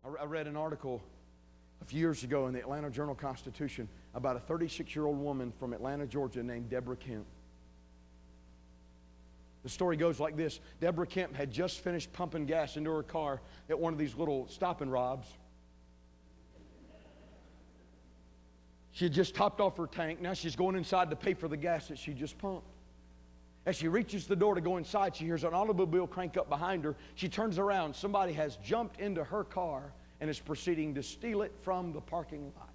I read an article a few years ago in the Atlanta Journal-Constitution about a 36-year-old woman from Atlanta, Georgia named Deborah Kemp. The story goes like this. Deborah Kemp had just finished pumping gas into her car at one of these little stop and robs. She had just topped off her tank. Now she's going inside to pay for the gas that she just pumped. As she reaches the door to go inside, she hears an automobile crank up behind her. She turns around. Somebody has jumped into her car and is proceeding to steal it from the parking lot.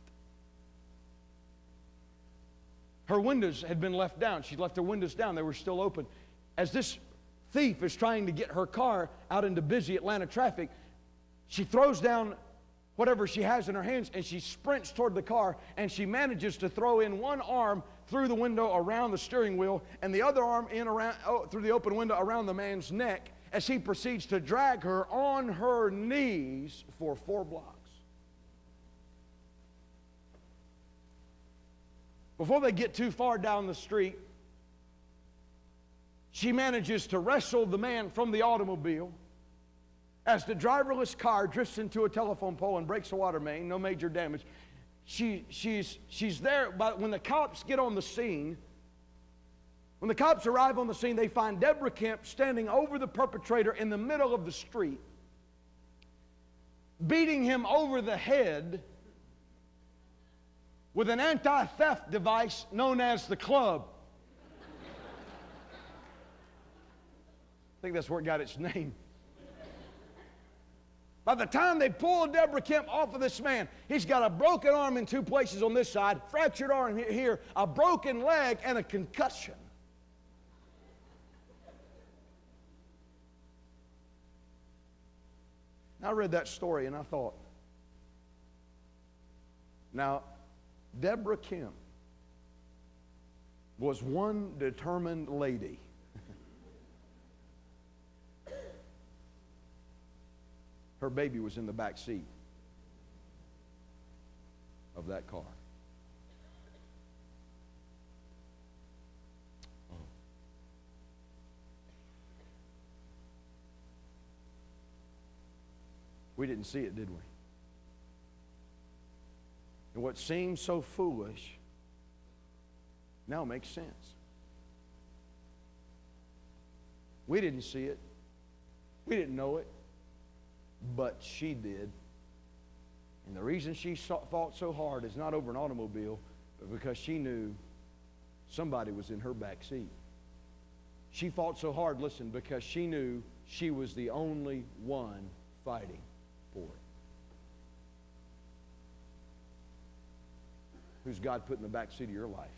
Her windows had been left down. She left her windows down. They were still open. As this thief is trying to get her car out into busy Atlanta traffic, she throws down whatever she has in her hands and she sprints toward the car, and she manages to throw in one arm through the window around the steering wheel and the other arm through the open window around the man's neck as he proceeds to drag her on her knees for 4 blocks. Before they get too far down the street, she manages to wrestle the man from the automobile. As the driverless car drifts into a telephone pole and breaks a water main, no major damage. She's there, but when the cops get on the scene, when the cops arrive on the scene, they find Deborah Kemp standing over the perpetrator in the middle of the street, beating him over the head with an anti-theft device known as the club. I think that's where it got its name. By the time they pull Deborah Kemp off of this man, he's got a broken arm in 2 places on this side, fractured arm here, a broken leg, and a concussion. I read that story and I thought, now, Deborah Kemp was one determined lady. Her baby was in the back seat of that car. We didn't see it, did we? And what seems so foolish now makes sense. We didn't see it. We didn't know it. But she did. And the reason she fought so hard is not over an automobile, but because she knew somebody was in her back seat. She fought so hard, listen, because she knew she was the only one fighting for it. Who's God put in the back seat of your life?